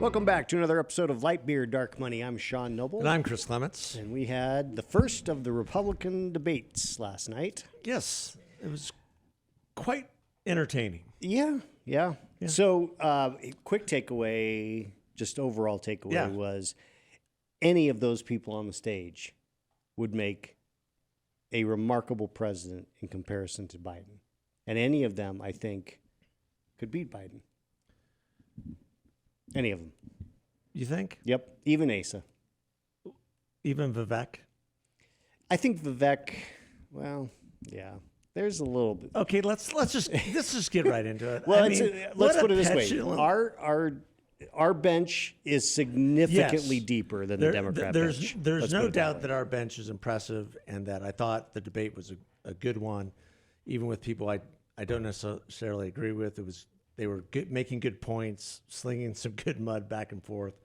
Welcome back to another episode of Light Beer, Dark Money. I'm Sean Noble. And I'm Chris Clements. And we had the first of the Republican debates last night. Yes, it was quite entertaining. Yeah. So, quick takeaway, just overall takeaway was any of those people on the stage would make a remarkable president in comparison to Biden. And any of them, I think, could beat Biden. Any of them. You think? Yep. Even Asa. Even Vivek? I think Vivek, well, yeah. There's a little bit. Okay, let's just get right into it. Well, let's put it this way. Our bench is significantly deeper than the Democrat bench. There's no doubt that our bench is impressive, and that I thought the debate was a good one, even with people I don't necessarily agree with. They were making good points, slinging some good mud back and forth,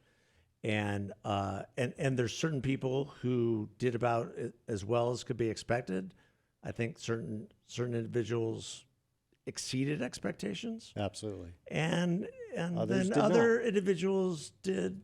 and there's certain people who did about as well as could be expected. I think certain individuals exceeded expectations. Absolutely. And Others then other individuals did,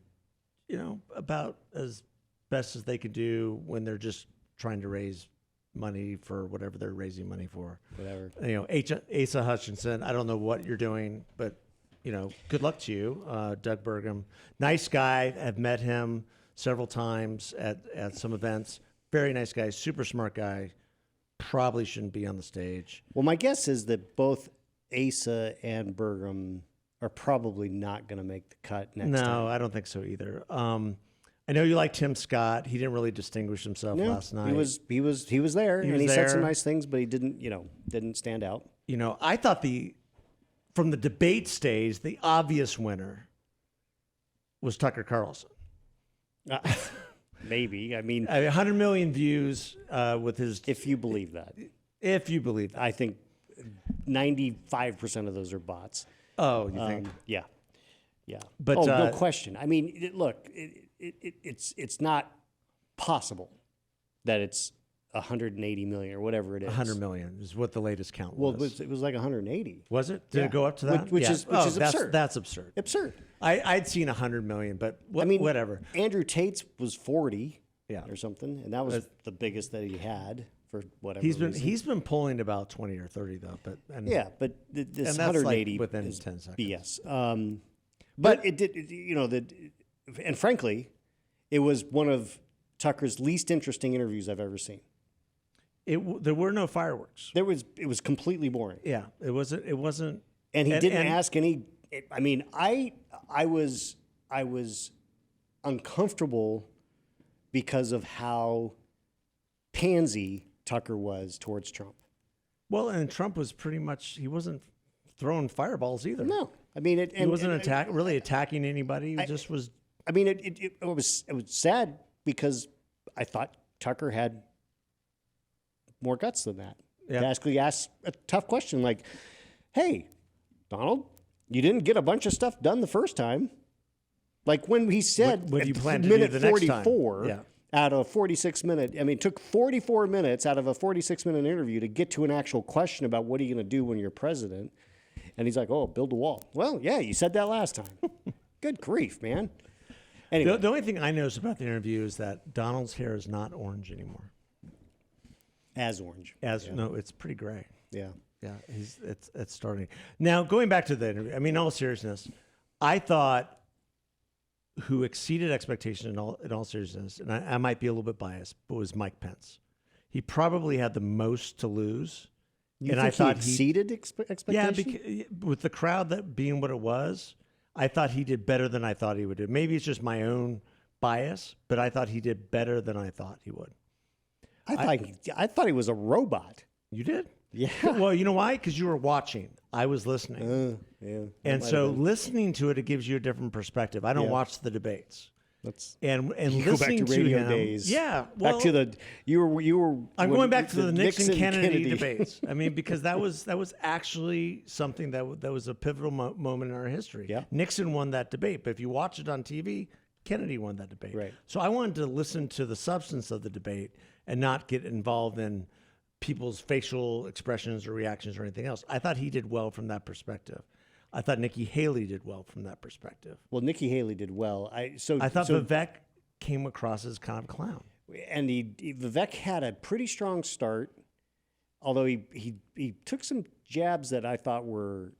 about as best as they could do when they're just trying to raise money for whatever they're raising money for. Whatever. Asa Hutchinson, I don't know what you're doing, but, good luck to you. Doug Burgum, nice guy. I've met him several times at some events. Very nice guy, super smart guy. Probably shouldn't be on the stage. Well, my guess is that both Asa and Burgum are probably not going to make the cut next time. No, I don't think so either. I know you like Tim Scott. He didn't really distinguish himself last night. He was there, and he said some nice things, but he didn't stand out. I thought from the debate stage, the obvious winner was Tucker Carlson. Maybe. I mean, 100 million views with his. If you believe that. If you believe that. I think 95% of those are bots. Oh, you think? Yeah. But no question. I mean, look, it's not possible that it's 180 million or whatever it is. 100 million is what the latest count was. was. Well, it was like 180. Was it? Did it go up to that? Which is absurd. That's absurd. Absurd. I'd seen 100 million, but whatever. Andrew Tate's was 40 Yeah. or something, and that was the biggest that he had for whatever reason. reason. He's been pulling about 20 or 30 though, but this and 180 within is 10 seconds. BS. But it did, and frankly, it was one of Tucker's least interesting interviews I've ever seen. There were no fireworks. It was completely boring. Yeah, it wasn't. And he didn't ask any. I mean, I was uncomfortable because of how pansy Tucker was towards Trump. Well, and Trump was pretty much, he wasn't throwing fireballs either. No, I mean, he wasn't really attacking anybody. He just was. I mean, it was sad because I thought Tucker had more guts than that. Yeah. To actually ask a tough question like, "Hey, Donald, you didn't get a bunch of stuff done the first time." Like when he said, "What do you plan to do the next time?" 44 Yeah. out of a 46-minute. I mean, it took 44 minutes out of a 46-minute interview to get to an actual question about what are you going to do when you're president. And he's like, "Oh, build a wall." Well, yeah, you said that last time. Good grief, man. Anyway. The only thing I noticed about the interview is that Donald's hair is not orange anymore. As orange. No, it's pretty gray. Yeah. Yeah, it's starting. Now, going back to the interview, I mean, in all seriousness, I thought who exceeded expectation in all seriousness, and I might be a little bit biased, but was Mike Pence. He probably had the most to lose. You think I thought he exceeded expectation? Yeah, with the crowd that being what it was, I thought he did better than I thought he would do. Maybe it's just my own bias, but I thought he did better than I thought he would. I thought he was a robot. You did? Yeah. Well, you know why? Because you were watching. I was listening. Yeah. And so listening to it gives you a different perspective. I don't watch the debates. And listening go back to radio him, days. Yeah. Well, back to the you were. I'm going back to the Nixon Kennedy debates. I mean, because that was actually something that was a pivotal moment in our history. Yeah. Nixon won that debate, but if you watch it on TV, Kennedy won that debate. Right. So I wanted to listen to the substance of the debate and not get involved in people's facial expressions or reactions or anything else. I thought he did well from that perspective. I thought Nikki Haley did well from that perspective. Well, Nikki Haley did well. I thought Vivek came across as kind of a clown. And Vivek had a pretty strong start, although he took some jabs that I thought were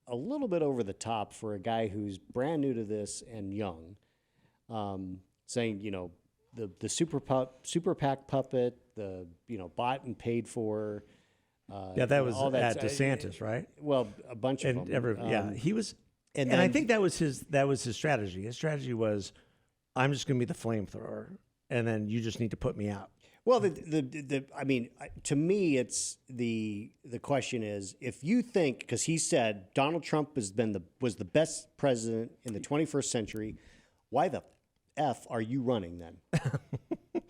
a little bit over the top for a guy who's brand new to this and young, saying, the super PAC puppet, the bought and paid for. That was at DeSantis, right? Well, a bunch of them. He was, and I think that was his strategy. His strategy was, I'm just going to be the flamethrower, and then you just need to put me out. Well, to me, it's the question is, if you think, because he said Donald Trump was the best president in the 21st century, why the F are you running then?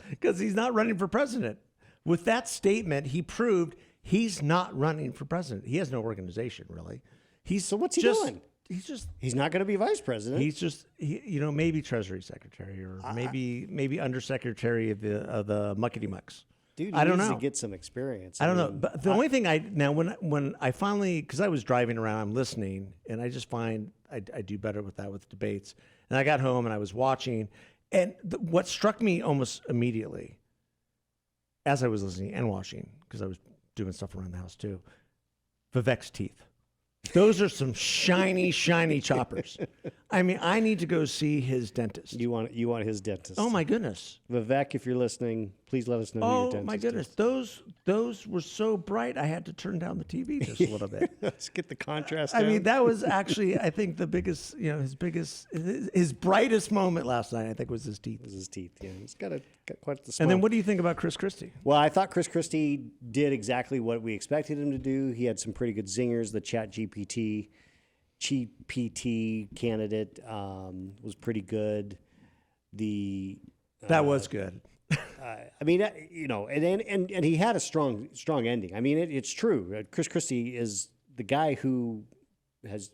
Because he's not running for president. With that statement, he proved he's not running for president. He has no organization, really. So what's he doing? He's not going to be vice president. He's just maybe Treasury Secretary or maybe Undersecretary of the muckety mucks. Dude, I don't know. To get some experience. I don't know. But the only thing when I finally, because I was driving around, I'm listening, and I just find I do better with that with debates. And I got home and I was watching, and what struck me almost immediately, as I was listening and watching, because I was doing stuff around the house too, Vivek's teeth. Those are some shiny, shiny choppers. I mean, I need to go see his dentist. You want his dentist? Oh my goodness, Vivek, if you're listening, please let us know who your dentist is. Oh my goodness, those were so bright. I had to turn down the TV just a little bit. Let's get the contrast. I mean, that was actually, I think, the biggest, his brightest moment last night, I think, was his teeth. Yeah, he's got quite the smile. And then, what do you think about Chris Christie? Well, I thought Chris Christie did exactly what we expected him to do. He had some pretty good zingers. The GPT candidate was pretty good. That was good. And he had a strong ending. I mean, it's true. Chris Christie is the guy who has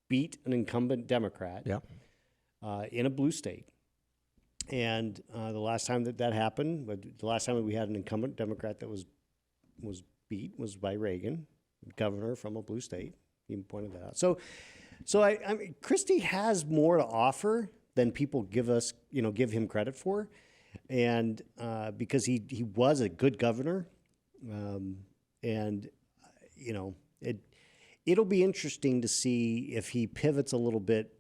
beat an incumbent Democrat in a blue state. And the last time that happened, the last time we had an incumbent Democrat that was beat was by Reagan, governor from a blue state. He pointed that out. So I mean, Christie has more to offer than people give him credit for, and because he was a good governor, it'll be interesting to see if he pivots a little bit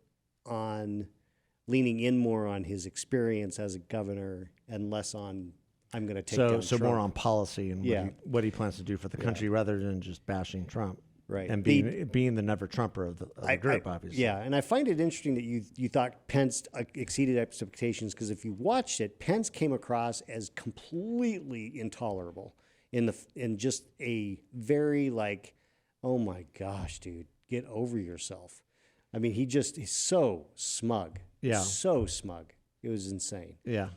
on leaning in more on his experience as a governor and less on I'm going to take down Trump. More on policy and what he plans to do for the country rather than just bashing Trump. Right. And being the never Trumper of the group, obviously. Yeah, and I find it interesting that you thought Pence exceeded expectations, because if you watched it, Pence came across as completely intolerable in just a very oh my gosh, dude, get over yourself. I mean, he's so smug. Yeah. So smug. It was insane. Yeah.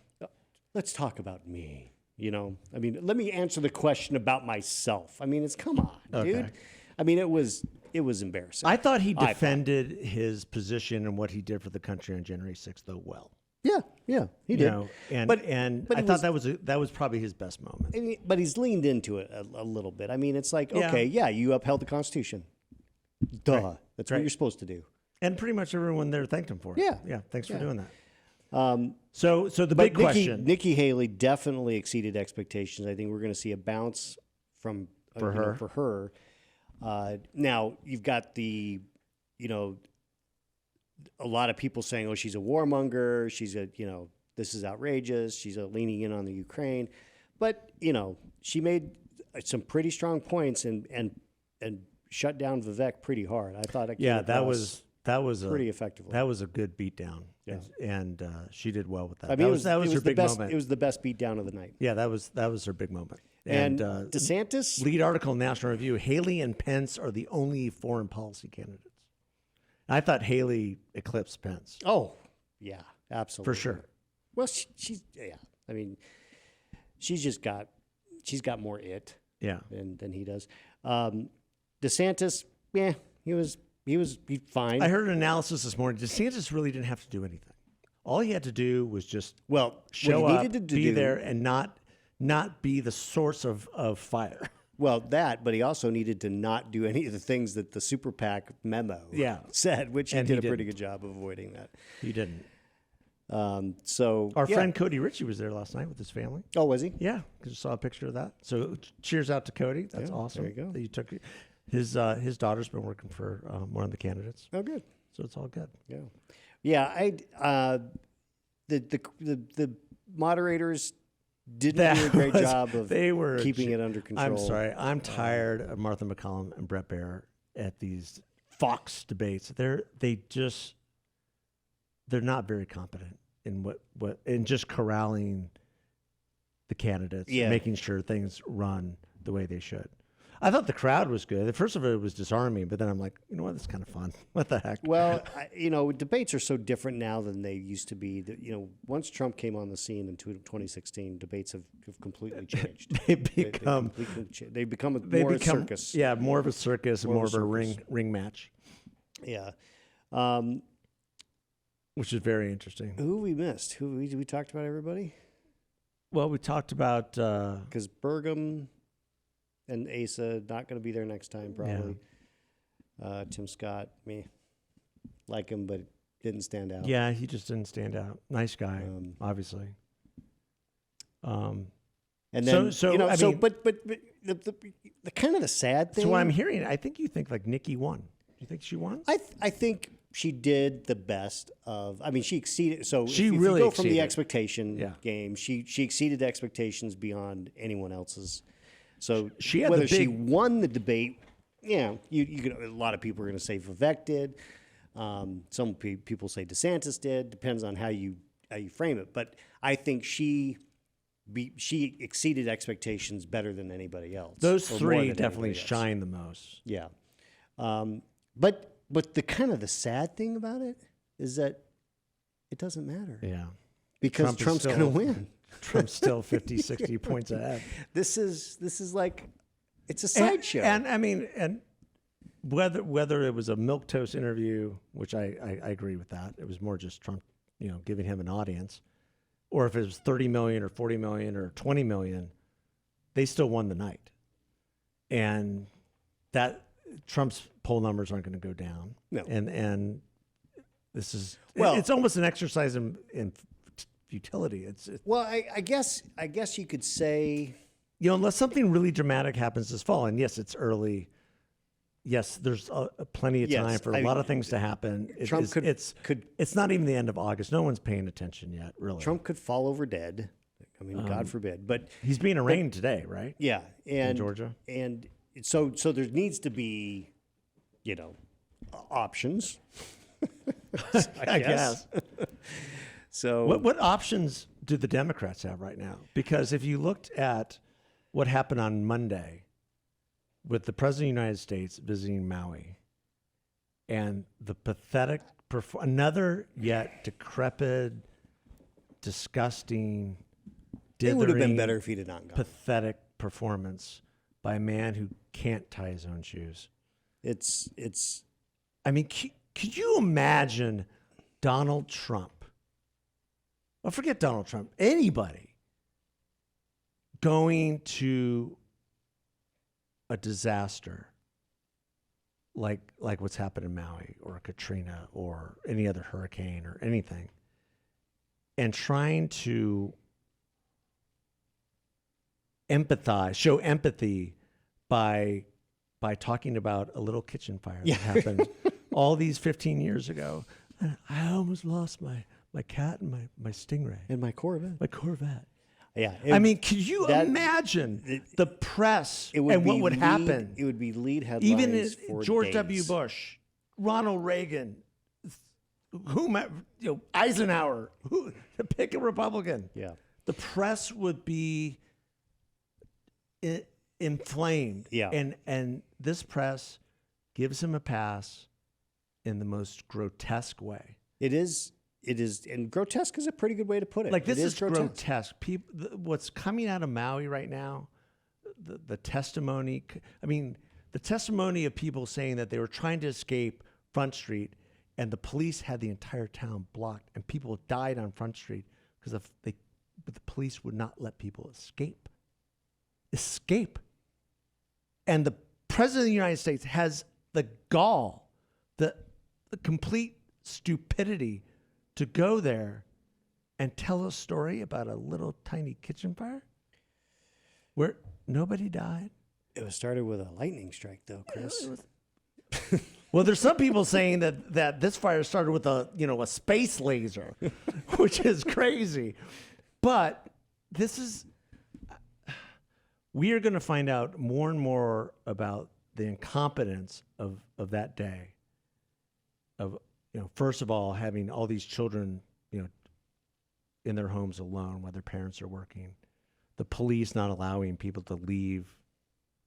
Let's talk about me. I mean, let me answer the question about myself. I mean, come on, dude. I mean, it was embarrassing. I thought he defended his position and what he did for the country on January 6th, though, well. Yeah, he did. But I thought that was probably his best moment. But he's leaned into it a little bit. I mean, it's like, okay, you upheld the Constitution. Duh. Right. That's what you're supposed to do. And pretty much everyone there thanked him for it. Yeah. Thanks for doing that. So the big question. Nikki Haley definitely exceeded expectations. I think we're going to see a bounce for her. Now you've got a lot of people saying, "Oh, she's a warmonger. She's this is outrageous. She's leaning in on the Ukraine," but she made some pretty strong points and shut down Vivek pretty hard. I thought that was pretty effectively. That was a good beatdown. Yeah, and she did well with that. I mean, that was her big moment. It was the best beatdown of the night. Yeah, that was her big moment. And DeSantis, lead article in National Review: Haley and Pence are the only foreign policy candidates. I thought Haley eclipsed Pence. Oh, yeah, absolutely, for sure. Well, she's I mean, she's got more it. Yeah. Than he does. DeSantis, he fine. I heard an analysis this morning. DeSantis really didn't have to do anything. All he had to do was just show up, be there, and not be the source of fire. Well, but he also needed to not do any of the things that the super PAC memo said, which he did a pretty good job of avoiding that. He didn't. So our friend Cody Ritchie was there last night with his family. Oh, was he? Yeah, because I saw a picture of that. So cheers out to Cody. That's awesome. There you go. That you took his daughter's been working for one of the candidates. Oh, good. So it's all good. Yeah. The moderators didn't do a great job of keeping it under control. I'm sorry. I'm tired of Martha McCollum and Brett Baier at these Fox debates. They're not very competent in in just corralling the candidates, making sure things run the way they should. I thought the crowd was good. The first of it was disarming, but then I'm like, you know what? That's kind of fun. What the heck? Well, debates are so different now than they used to be. That, once Trump came on the scene in 2016, debates have completely changed. They become more a circus. Yeah, more of a circus, more of a ring match. Yeah. Which is very interesting. Who we missed? We talked about everybody? Well, we talked about because Burgum and Asa not going to be there next time probably. Yeah. Tim Scott, like him, but didn't stand out. Yeah, he just didn't stand out. Nice guy, obviously. And then but the kind of the sad thing. So what I'm hearing, I think you think like Nikki won. Do you think she won? I think she did the best of. She exceeded. So she if really you go exceeded. from the expectation game. She exceeded expectations beyond anyone else's. So whether she won the debate, you could, a lot of people are going to say Vivek did. Some people say DeSantis did. Depends on how you frame it. But I think she exceeded expectations better than anybody else. Those three definitely shine the most. Yeah. But the kind of the sad thing about it is that it doesn't matter. Yeah. Because Trump's going to win. Trump's still 50, 60 points ahead. This is like, it's a sideshow. And whether it was a milquetoast interview, which I agree with that, it was more just Trump, giving him an audience, or if it was 30 million or 40 million or 20 million, they still won the night. And that Trump's poll numbers aren't going to go down. No. And this is, it's almost an exercise in futility. I guess you could say, unless something really dramatic happens this fall, and yes, it's early. Yes, there's plenty of time for a lot of things to happen. Trump could. It's not even the end of August. No one's paying attention yet, really. Trump could fall over dead. God forbid. But he's being arraigned today, right? Yeah, in Georgia. And so there needs to be, options. I guess. So what options do the Democrats have right now? Because if you looked at what happened on Monday with the President of the United States visiting Maui and the pathetic, another yet decrepit, disgusting, it would have been better if he did not go. Pathetic performance by a man who can't tie his own shoes. It's. Could you imagine Donald Trump? Well, forget Donald Trump. Anybody going to a disaster like what's happened in Maui or Katrina or any other hurricane or anything, and trying to show empathy by talking about a little kitchen fire that happened all these 15 years ago. I almost lost my cat and my Stingray. And my Corvette. Yeah. Could you imagine the press and what would happen? It would be lead headlines. Even for George days. W. Bush, Ronald Reagan, Eisenhower, pick a Republican. Yeah. The press would be inflamed. Yeah. And this press gives him a pass in the most grotesque way. It is, and grotesque is a pretty good way to put it. Like, this is grotesque. What's coming out of Maui right now, the testimony, the testimony of people saying that they were trying to escape Front Street and the police had the entire town blocked and people died on Front Street because the police would not let people escape. And the president of the United States has the gall, the complete stupidity to go there and tell a story about a little tiny kitchen fire where nobody died. It was started with a lightning strike, though, Chris. Well, there's some people saying that this fire started with a space laser, which is crazy. But we are going to find out more and more about the incompetence of that day. Of first of all, having all these children, in their homes alone while their parents are working, the police not allowing people to leave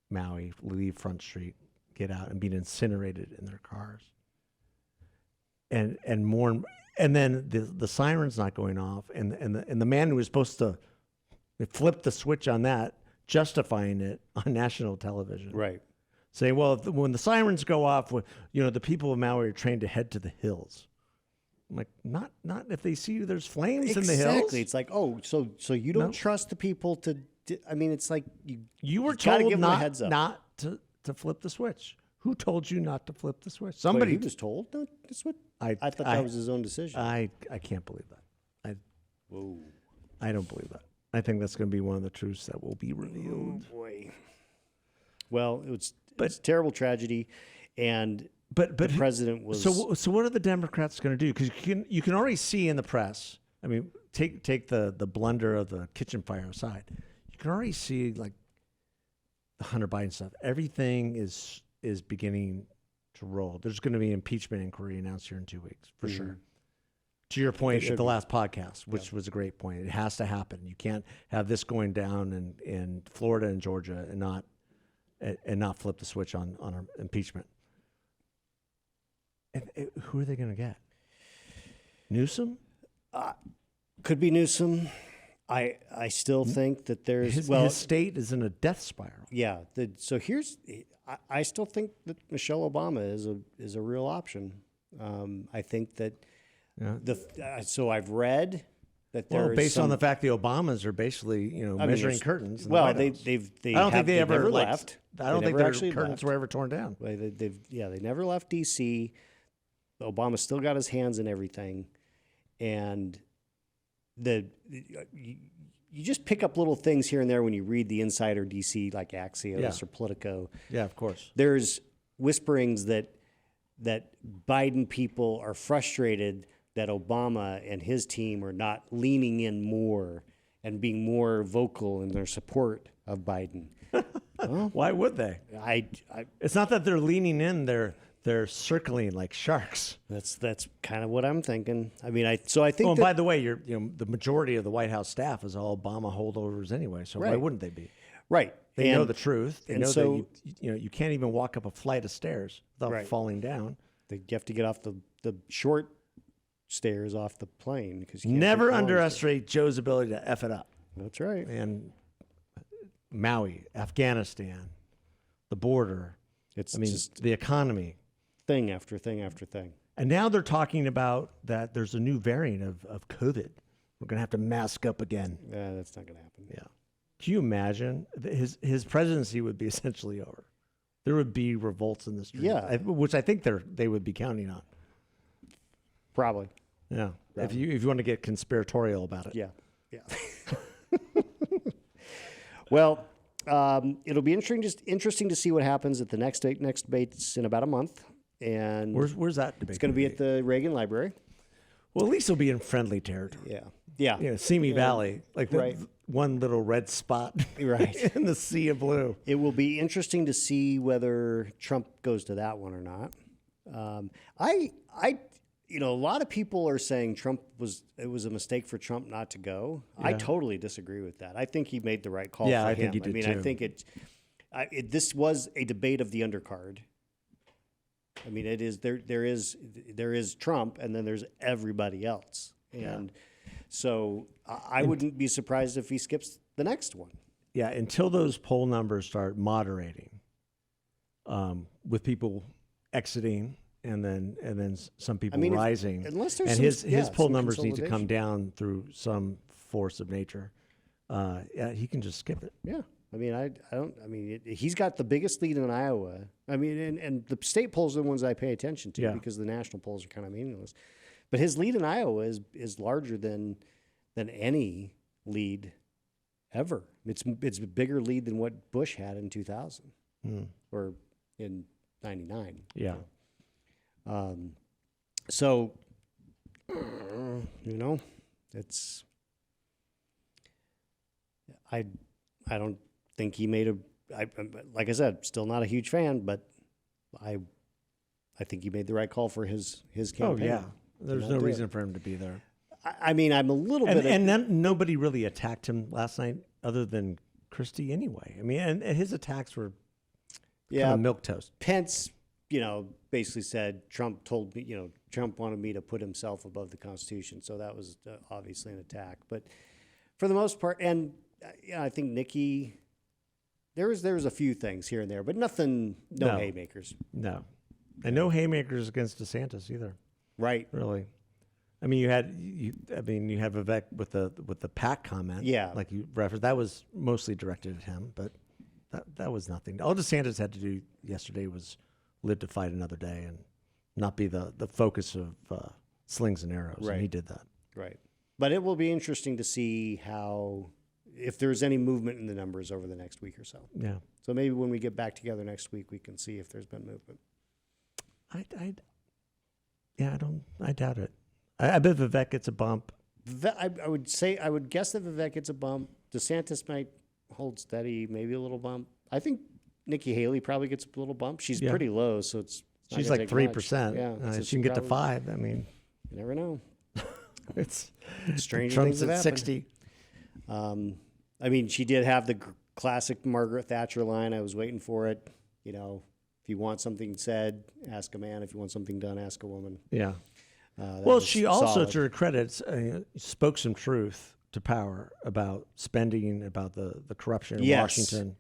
Maui, leave Front Street, get out, and being incinerated in their cars, and then the sirens not going off, and the man who was supposed to flip the switch on that, justifying it on national television, Right. saying, well, when the sirens go off, the people of Maui are trained to head to the hills. I'm like, not if they see there's flames in the hills. Exactly. It's like, oh, so you don't trust the people to. I mean, it's like you were gotta told give them a heads up. not to flip the switch. Who told you not to flip the switch? Somebody. Wait, he was told not to switch. I thought that was his own decision. I can't believe that. Whoa. I don't believe that. I think that's going to be one of the truths that will be revealed. Oh boy. Well, it's a terrible tragedy, and but the president was. So what are the Democrats going to do? Because you can already see in the press. I mean, take the blunder of the kitchen fire aside. You can already see like the Hunter Biden stuff. Everything is beginning to roll. There's going to be an impeachment inquiry announced here in 2 weeks for sure. To your point at the last podcast, which was a great point, it has to happen. You can't have this going down in Florida and Georgia and not flip the switch on our impeachment. And who are they going to get? Newsom? Could be Newsom. I still think that there's his state is in a death spiral. Yeah. So I still think that Michelle Obama is a real option. I think that so I've read that based on the fact the Obamas are basically measuring curtains. Well, they I don't think they ever left. I don't think their curtains were ever torn down. They never left D.C. Obama still got his hands in everything, and you just pick up little things here and there when you read the Insider DC, like Axios or Politico. Yeah, of course. There's whisperings that Biden people are frustrated that Obama and his team are not leaning in more and being more vocal in their support of Biden. Well, why would they? It's not that they're leaning in; they're circling like sharks. That's kind of what I'm thinking. I mean, I think. Oh, and by the way, the majority of the White House staff is all Obama holdovers anyway. So why wouldn't they be? Right. They know the truth. They know that you can't even walk up a flight of stairs without falling down. You have to get off the short stairs off the plane because never underestimate Joe's ability to F it up. That's right. And Maui, Afghanistan, the border. It's just the economy. Thing after thing after thing. And now they're talking about that there's a new variant of COVID. We're going to have to mask up again. Yeah, that's not going to happen. Yeah. Can you imagine? His presidency would be essentially over. There would be revolts in the street. Yeah. Which I think they would be counting on. Probably. Yeah. Probably. If you want to get conspiratorial about it. Yeah. Yeah. Well, it'll be interesting to see what happens at the next debates in about a month. And where's that debate? It's going to be at the Reagan Library. Well, at least it'll be in friendly territory. Yeah. Simi Valley, like one little red spot in the sea of blue. It will be interesting to see whether Trump goes to that one or not. A lot of people are saying it was a mistake for Trump not to go. Yeah. I totally disagree with that. I think he made the right call for him. I think he did too. I think this was a debate of the undercard. I mean, it is there is Trump, and then there's everybody else, and so I wouldn't be surprised if he skips the next one. Yeah, until those poll numbers start moderating, with people exiting. And then some people rising. Unless there's his poll numbers need to come down through some force of nature. He can just skip it. Yeah, I mean, I don't. I mean, he's got the biggest lead in Iowa. I mean, and the state polls are the ones I pay attention to because the national polls are kind of meaningless. But his lead in Iowa is larger than any lead ever. It's a bigger lead than what Bush had in 2000 or in 99. Yeah. So, you know, it's, I don't think he made like I said, still not a huge fan, but I think he made the right call for his campaign. Oh yeah. There's no reason for him to be there. I mean, I'm a little bit, and then nobody really attacked him last night other than Christie anyway. I mean, and his attacks were kind of milquetoast. Pence, basically said Trump told me, Trump wanted me to put himself above the Constitution. So that was obviously an attack. But for the most part, and I think Nikki, there was a few things here and there, but nothing, no haymakers. No. And no haymakers against DeSantis either. Right. Really. I mean, you had Vivek with the PAC comment. Yeah. Like you referenced, that was mostly directed at him, but that was nothing. All DeSantis had to do yesterday was live to fight another day and not be the focus of slings and arrows. Right. And he did that. Right. But it will be interesting to see if there's any movement in the numbers over the next week or so. Yeah. So maybe when we get back together next week, we can see if there's been movement. I doubt it. I bet Vivek gets a bump. I would guess that Vivek gets a bump. DeSantis might hold steady, maybe a little bump. I think Nikki Haley probably gets a little bump. She's pretty low, so she's like 3%. Yeah, so she can get to 5%. I mean, you never know. it's strange. Trump's things at have 60. I mean, she did have the classic Margaret Thatcher line. I was waiting for it. If you want something said, ask a man. If you want something done, ask a woman. Yeah. Well, she also, to her credit, spoke some truth to power about spending, about the corruption in Washington,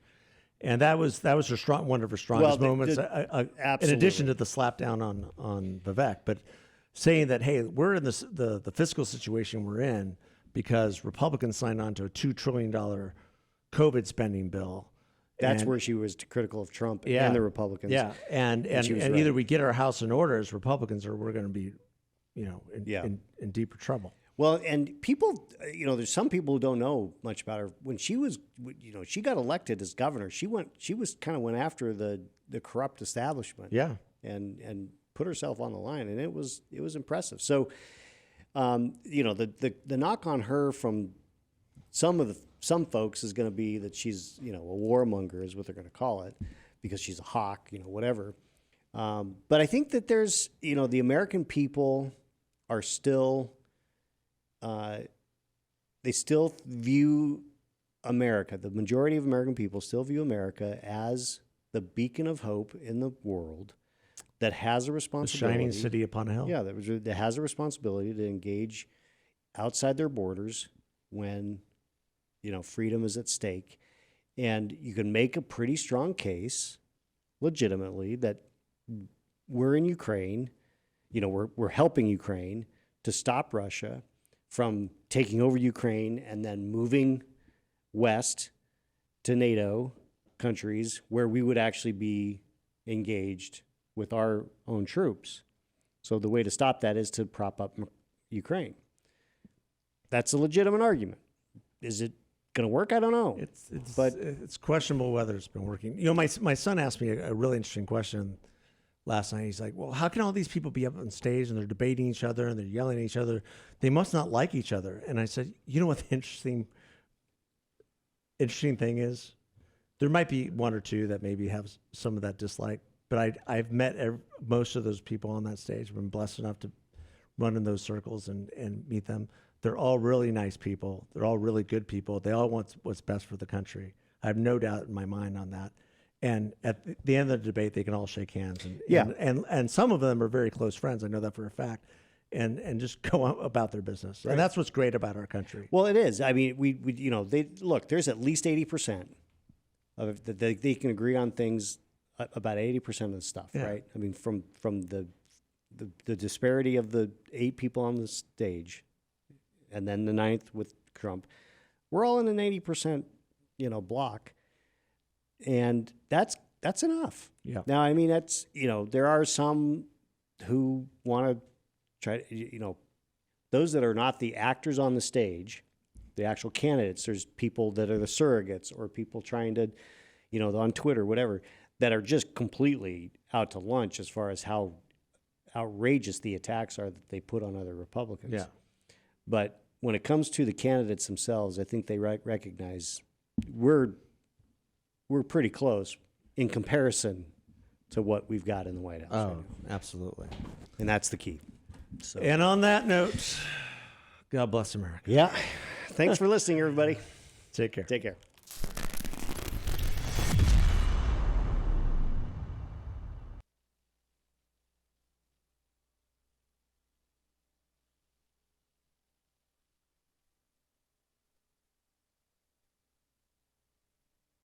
and that was one of her strongest moments. In addition to the slapdown on Vivek, but saying that, hey, we're in the fiscal situation we're in because Republicans signed on to a $2 trillion COVID spending bill. That's where she was critical of Trump and the Republicans. Yeah, and either we get our house in order as Republicans, or we're going to be, in deeper trouble. Well, and people, there's some people who don't know much about her. When she was, she got elected as governor. She went after the corrupt establishment. Yeah, and put herself on the line, and it was impressive. So, the knock on her from some folks is going to be that she's, a warmonger is what they're going to call it, because she's a hawk, whatever. But I think that there's, the American people are still, they still view America, the majority of American people still view America as the beacon of hope in the world that has a responsibility. The shining city upon a hill. Yeah, that has a responsibility to engage outside their borders when freedom is at stake. And you can make a pretty strong case legitimately that we're in Ukraine, we're helping Ukraine to stop Russia from taking over Ukraine and then moving west to NATO countries where we would actually be engaged with our own troops. So the way to stop that is to prop up Ukraine. That's a legitimate argument. Is it going to work? I don't know. It's questionable whether it's been working. My son asked me a really interesting question last night. He's like, well, how can all these people be up on stage and they're debating each other and they're yelling at each other? They must not like each other. And I said, what the interesting thing is? There might be one or two that maybe have some of that dislike, but I've met most of those people on that stage. I've been blessed enough to run in those circles and meet them. They're all really nice people. They're all really good people. They all want what's best for the country. I have no doubt in my mind on that. And at the end of the debate, they can all shake hands. And some of them are very close friends. I know that for a fact. And just go about their business. Right. And that's what's great about our country. Well, it is. I mean, there's at least 80% of that they can agree on things, about 80% of the stuff, right? I mean, from the disparity of the 8 people on the stage, and then the 9th with Trump, we're all in an 80%, block. And that's enough. Yeah. Now, I mean, that's, there are some who want to try to, those that are not the actors on the stage, the actual candidates. There's people that are the surrogates or people trying to, on Twitter, whatever, that are just completely out to lunch as far as how outrageous the attacks are that they put on other Republicans. Yeah. But when it comes to the candidates themselves, I think they recognize we're pretty close in comparison to what we've got in the White House. Oh, right now. absolutely. And that's the key. So. And on that note, God bless America. Yeah. Thanks for listening, everybody. Take care. Take care.